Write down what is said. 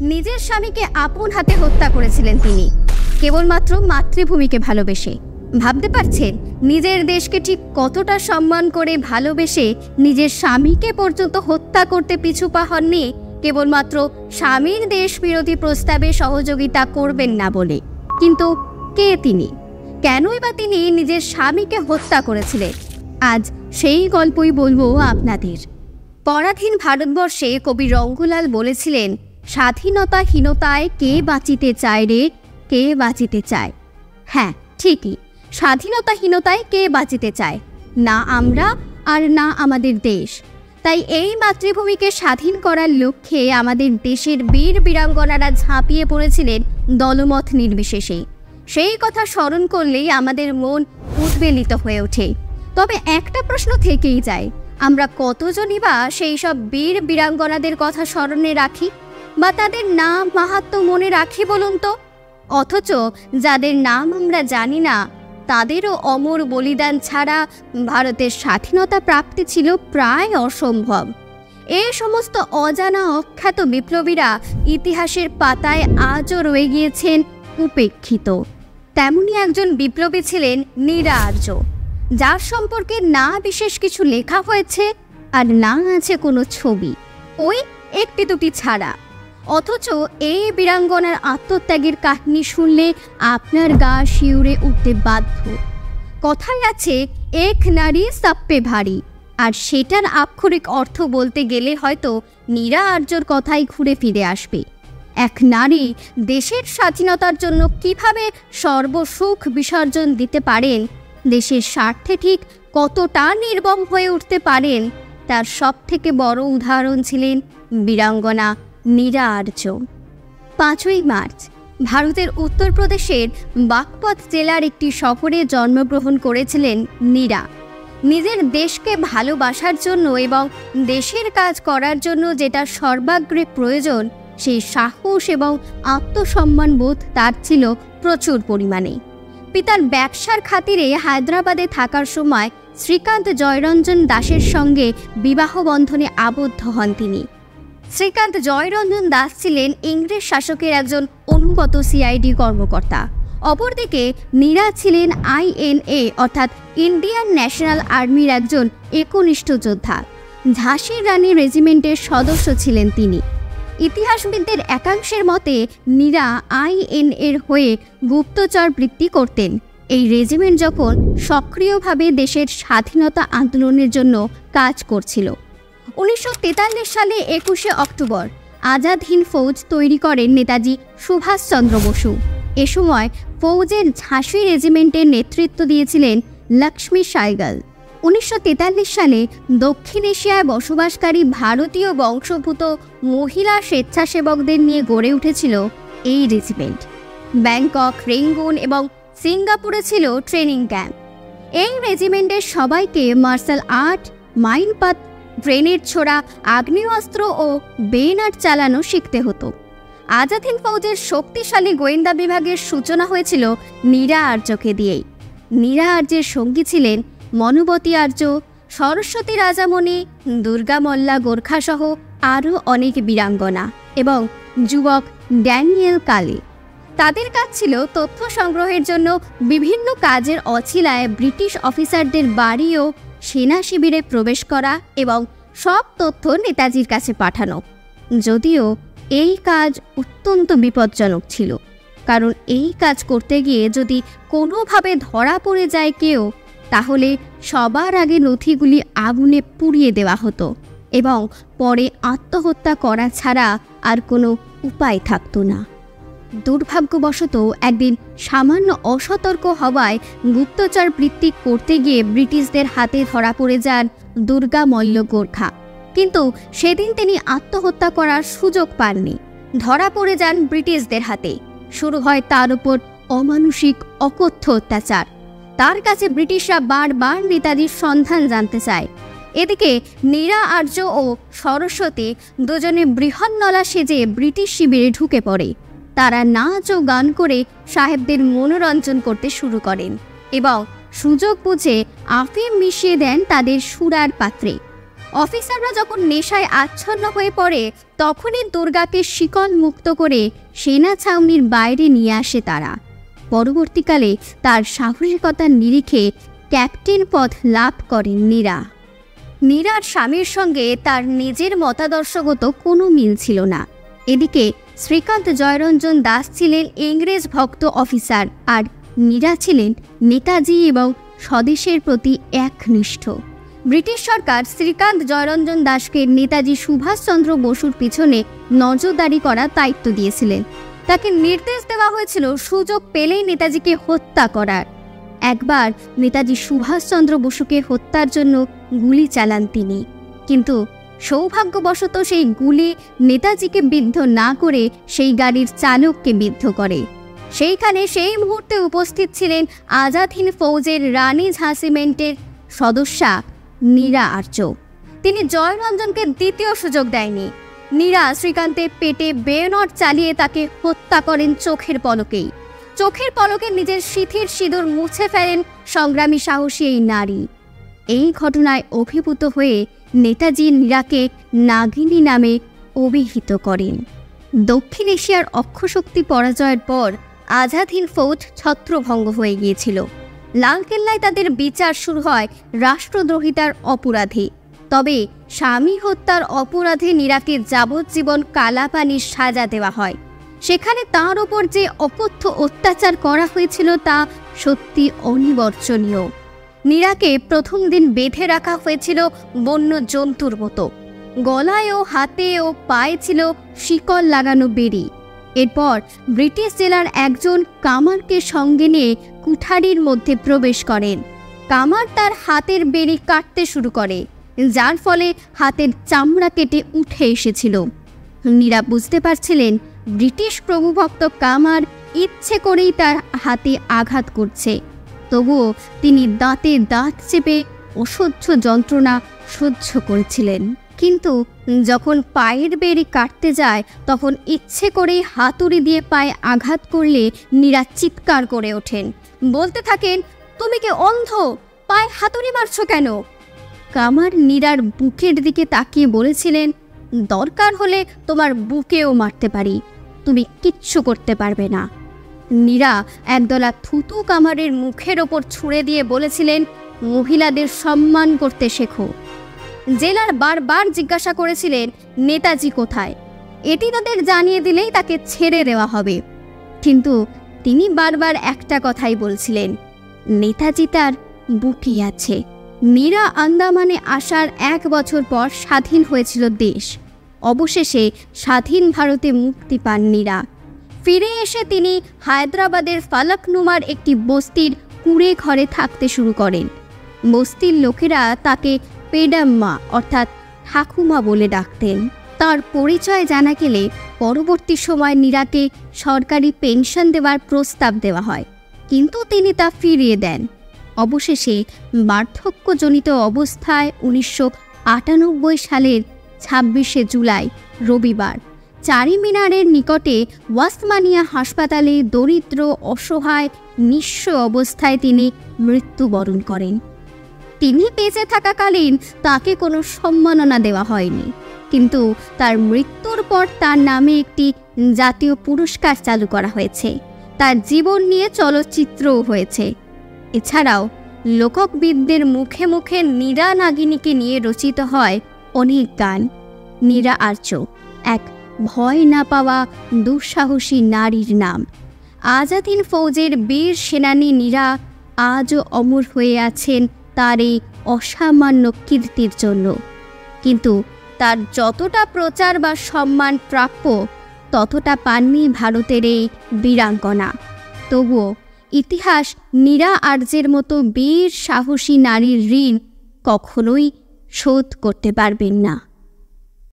নিজের স্বামীকে আপন হাতে হত্যা করেছিলেন তিনি, কেবলমাত্র মাতৃভূমিকে ভালোবেসে। ভাবতে পারছেন নিজের দেশকে ঠিক কতটা সম্মান করে ভালোবেসে নিজের স্বামীকে পর্যন্ত হত্যা করতে পিছু পা হননি, কেবলমাত্র স্বামীর দেশ বিরোধী প্রস্তাবে সহযোগিতা করবেন না বলে। কিন্তু কে তিনি? কেনই বা তিনি নিজের স্বামীকে হত্যা করেছিলেন? আজ সেই গল্পই বলবো আপনাদের। পরাধীন ভারতবর্ষে কবি রঙ্গলাল বলেছিলেন, স্বাধীনতাহীনতায় কে বাঁচিতে চায় রে, কে বাঁচিতে চায়। হ্যাঁ, ঠিকই, স্বাধীনতাহীনতায় কে বাঁচিতে চায়? না আমরা, আর না আমাদের দেশ। তাই এই মাতৃভূমিকে স্বাধীন করার লক্ষ্যে আমাদের দেশের বীর বীরাঙ্গনারা ঝাঁপিয়ে পড়েছিলেন দলমত নির্বিশেষে। সেই কথা স্মরণ করলেই আমাদের মন উদ্বেলিত হয়ে ওঠে। তবে একটা প্রশ্ন থেকেই যায়, আমরা কতজনই বা সেই সব বীর বীরাঙ্গনাদের কথা স্মরণে রাখি বা তাদের নাম মাহাত্ম্য মনে রাখি বলুন তো? অথচ যাদের নাম আমরা জানি না, তাদেরও অমর বলিদান ছাড়া ভারতের স্বাধীনতা প্রাপ্তি ছিল প্রায় অসম্ভব। এই সমস্ত অজানা অখ্যাত বিপ্লবীরা ইতিহাসের পাতায় আজও রয়ে গিয়েছেন উপেক্ষিত। তেমনি একজন বিপ্লবী ছিলেন নীরা আর্য, যার সম্পর্কে না বিশেষ কিছু লেখা হয়েছে আর না আছে কোনো ছবি, ওই একটি দুটি ছাড়া। অথচ এই বীরাঙ্গনার আত্মত্যাগের কাহিনী শুনলে আপনার গা শিউরে উঠতে বাধ্য। কথায় আছে, এক নারী সাপ্পে ভারী, আর সেটার আক্ষরিক অর্থ বলতে গেলে হয়তো নীরা আর্যর কথাই ঘুরে ফিরে আসবে। এক নারী দেশের স্বাধীনতার জন্য কিভাবে সর্বসুখ বিসর্জন দিতে পারেন, দেশের স্বার্থে ঠিক কতটা নির্মম হয়ে উঠতে পারেন, তার সবথেকে বড় উদাহরণ ছিলেন বীরাঙ্গনা নীরা আর্য। 5ই মার্চ ভারতের উত্তরপ্রদেশের বাগপত জেলার একটি শহরে জন্মগ্রহণ করেছিলেন নীরা। নিজের দেশকে ভালোবাসার জন্য এবং দেশের কাজ করার জন্য যেটা সর্বাগ্রে প্রয়োজন, সেই সাহস এবং আত্মসম্মান বোধ তার ছিল প্রচুর পরিমাণে। পিতার ব্যবসার খাতিরে হায়দ্রাবাদে থাকার সময় শ্রীকান্ত জয়রঞ্জন দাসের সঙ্গে বিবাহ বন্ধনে আবদ্ধ হন তিনি। শ্রীকান্ত জয়রঞ্জন দাস ছিলেন ইংরেজ শাসকের একজন অনুগত সিআইডি কর্মকর্তা। অপরদিকে নীরা ছিলেন INA অর্থাৎ ইন্ডিয়ান ন্যাশনাল আর্মির একজন একনিষ্ঠ যোদ্ধা। ঝাঁসির রানী রেজিমেন্টের সদস্য ছিলেন তিনি। ইতিহাসবিদদের একাংশের মতে নীরা INA-র হয়ে গুপ্তচর বৃত্তি করতেন। এই রেজিমেন্ট যখন সক্রিয়ভাবে দেশের স্বাধীনতা আন্দোলনের জন্য কাজ করছিল। 1943 সালে 21শে অক্টোবর আজাদ হিন্দ ফৌজ তৈরি করেন নেতাজি সুভাষচন্দ্র বসু। এ সময় ফৌজের ঝাঁসি রেজিমেন্টের নেতৃত্ব দিয়েছিলেন লক্ষ্মী সাইগল। 1943 সালে দক্ষিণ এশিয়ায় বসবাসকারী ভারতীয় বংশোদ্ভূত মহিলা স্বেচ্ছাসেবকদের নিয়ে গড়ে উঠেছিল এই রেজিমেন্ট। ব্যাংকক, রেঙ্গুন এবং সিঙ্গাপুরে ছিল ট্রেনিং ক্যাম্প। এই রেজিমেন্টের সবাইকে মার্শাল আর্ট, মাইনপাত, গ্রেনেড ছোড়া, আগ্নেয়াস্ত্র ও বেইনাট চালানো শিখতে হতো। আজাদ হিন্দ ফৌজের শক্তিশালী গোয়েন্দা বিভাগের সূচনা হয়েছিল নীরা আর্যকে দিয়েই। নীরা আর্যের সঙ্গী ছিলেন মনুবতী আর্য, সরস্বতী রাজামণি, দুর্গা মল্লা গোর্খাসহ আরও অনেক বীরাঙ্গনা এবং যুবক ড্যানিয়েল কালে। তাদের কাজ ছিল তথ্য সংগ্রহের জন্য বিভিন্ন কাজের অছিলায় ব্রিটিশ অফিসারদের বাড়ি ও সেনা শিবিরে প্রবেশ করা এবং সব তথ্য নেতাজির কাছে পাঠানো। যদিও এই কাজ অত্যন্ত বিপজ্জনক ছিল, কারণ এই কাজ করতে গিয়ে যদি কোনোভাবে ধরা পড়ে যায় কেউ, তাহলে সবার আগে নথিগুলি আগুনে পুড়িয়ে দেওয়া হতো এবং পরে আত্মহত্যা করা ছাড়া আর কোনো উপায় থাকতো না। দুর্ভাগ্যবশত একদিন সামান্য অসতর্ক হওয়ায় গুপ্তচর বৃত্তি করতে গিয়ে ব্রিটিশদের হাতে ধরা পড়ে যান দুর্গা মল্ল গোর্খা। কিন্তু সেদিন তিনি আত্মহত্যা করার সুযোগ পাননি, ধরা পড়ে যান ব্রিটিশদের হাতে। শুরু হয় তার উপর অমানুষিক অকথ্য অত্যাচার। তার কাছে ব্রিটিশরা বারবার নেতাজির সন্ধান জানতে চায়। এদিকে নীরা আর্য ও সরস্বতী দুজনে বৃহন্নলা সেজে ব্রিটিশ শিবিরে ঢুকে পড়ে। তারা নাচ ও গান করে সাহেবদের মনোরঞ্জন করতে শুরু করেন এবং সুযোগ বুঝে আফিম মিশিয়ে দেন তাদের সুরার পাত্রে। অফিসাররা যখন নেশায় আচ্ছন্ন হয়ে পড়ে তখনই দুর্গাকে শিকল মুক্ত করে সেনা ছাউনির বাইরে নিয়ে আসে তারা। পরবর্তীকালে তার সাহসিকতার নিরিখে ক্যাপ্টেন পদ লাভ করেন নীরা। নীরার স্বামীর সঙ্গে তার নিজের মতাদর্শগত কোনো মিল ছিল না। এদিকে শ্রীকান্ত জয়রঞ্জন দাস ছিলেন ইংরেজ ভক্ত অফিসার, আর নীরা ছিলেন নেতাজি এবং স্বদেশের প্রতি একনিষ্ঠ। ব্রিটিশ সরকার শ্রীকান্ত জয়রঞ্জন দাসকে নেতাজি সুভাষচন্দ্র বসুর পিছনে নজরদারি করার দায়িত্ব দিয়েছিলেন। তাকে নির্দেশ দেওয়া হয়েছিল সুযোগ পেলেই নেতাজিকে হত্যা করার। একবার নেতাজি সুভাষচন্দ্র বসুকে হত্যার জন্য গুলি চালান তিনি, কিন্তু সৌভাগ্যবশত সেই গুলি নেতাজিকে বিদ্ধ না করে সেই গাড়ির চালককে বিদ্ধ করে। সেইখানে সেই মুহূর্তে উপস্থিত ছিলেন আজাদ হিন্দ ফৌজের রানী ঝাঁসিমেন্টের সদস্যা নীরা আর্য। তিনি জয়রঞ্জনকে দ্বিতীয় সুযোগ দেয়নি। নীরা শ্রীকান্তের পেটে বেয়নট চালিয়ে তাকে হত্যা করেন চোখের পলকেই। চোখের পলকে নিজের সিঁথির সিঁদুর মুছে ফেলেন সংগ্রামী সাহসী এই নারী। এই ঘটনায় অভিভূত হয়ে নেতাজি নীরাকে নাগিনী নামে অভিহিত করেন। দক্ষিণ এশিয়ার অক্ষশক্তি পরাজয়ের পর আজাদ হিন্দ ফৌজ ছত্রভঙ্গ হয়ে গিয়েছিল। লালকেল্লায় তাদের বিচার শুরু হয় রাষ্ট্রদ্রোহিতার অপরাধে। তবে স্বামী হত্যার অপরাধে নীরাকে যাবজ্জীবন কালাপানির সাজা দেওয়া হয়। সেখানে তার ওপর যে অকথ্য অত্যাচার করা হয়েছিল তা সত্যি অনিবর্চনীয়। নীরাকে প্রথম দিন বেঁধে রাখা হয়েছিল বন্য জন্তুর মতো। গলায় ও হাতে ও পায়ে ছিল শিকল লাগানো বেড়ি। এরপর ব্রিটিশ জেলার একজন কামারকে সঙ্গে নিয়ে কুঠারির মধ্যে প্রবেশ করেন। কামার তার হাতের বেড়ি কাটতে শুরু করে, যার ফলে হাতের চামড়া কেটে উঠে এসেছিল। নীরা বুঝতে পারছিলেন ব্রিটিশ প্রভুভক্ত কামার ইচ্ছে করেই তার হাতে আঘাত করছে। তবুও তিনি দাঁতে দাঁত চেপে অসহ্য যন্ত্রণা সহ্য করেছিলেন। কিন্তু যখন পায়ের বেড়ি কাটতে যায় তখন ইচ্ছে করেই হাতুড়ি দিয়ে পায়ে আঘাত করলে নীরা চিৎকার করে ওঠেন, বলতে থাকেন, তুমি কি অন্ধ? পায়ে হাতুড়ি মারছো কেন? কামার নীরার বুকের দিকে তাকিয়ে বলেছিলেন, দরকার হলে তোমার বুকেও মারতে পারি, তুমি কিচ্ছু করতে পারবে না। নীরা একদলা থুতু কামারের মুখের ওপর ছুঁড়ে দিয়ে বলেছিলেন, মহিলাদের সম্মান করতে শেখো। জেলার বারবার জিজ্ঞাসা করেছিলেন নেতাজি কোথায়। এটি তাদের জানিয়ে দিলেই তাকে ছেড়ে দেওয়া হবে। কিন্তু তিনি বারবার একটা কথাই বলছিলেন, নেতাজি তার বুকে আছে। নীরা আন্দামানে আসার 1 বছর পর স্বাধীন হয়েছিল দেশ। অবশেষে স্বাধীন ভারতে মুক্তি পান নীরা। ফিরে এসে তিনি হায়দ্রাবাদের ফালাকনুমার একটি বস্তির কুঁড়ে ঘরে থাকতে শুরু করেন। বস্তির লোকেরা তাকে পেডাম্মা অর্থাৎ ঠাকুমা বলে ডাকতেন। তার পরিচয় জানা গেলে পরবর্তী সময় নীরাকে সরকারি পেনশন দেওয়ার প্রস্তাব দেওয়া হয়, কিন্তু তিনি তা ফিরিয়ে দেন। অবশেষে বার্ধক্যজনিত অবস্থায় 1998 সালের 26শে জুলাই রবিবার চারিমিনারের নিকটে ওয়াসমানিয়া হাসপাতালে দরিদ্র, অসহায়, নিঃস্ব অবস্থায় তিনি মৃত্যুবরণ করেন। তিনি বেঁচে থাকাকালীন তাকে কোনো সম্মাননা দেওয়া হয়নি, কিন্তু তার মৃত্যুর পর তার নামে একটি জাতীয় পুরস্কার চালু করা হয়েছে। তার জীবন নিয়ে চলচ্চিত্রও হয়েছে। এছাড়াও লোকবিদদের মুখে মুখে নীরা নাগিনীকে নিয়ে রচিত হয় অনেক গান। নীরা আর্য এক ভয় না পাওয়া দুঃসাহসী নারীর নাম। আজাদ হিন্দ ফৌজের বীর সেনানী নীরা আজও অমর হয়ে আছেন তার এই অসামান্য কীর্তির জন্য। কিন্তু তার যতটা প্রচার বা সম্মান প্রাপ্য ততটা পাননি ভারতের এই বীরাঙ্গনা। তবুও ইতিহাস নীরা আর্যের মতো বীর সাহসী নারীর ঋণ কখনোই শোধ করতে পারবেন না।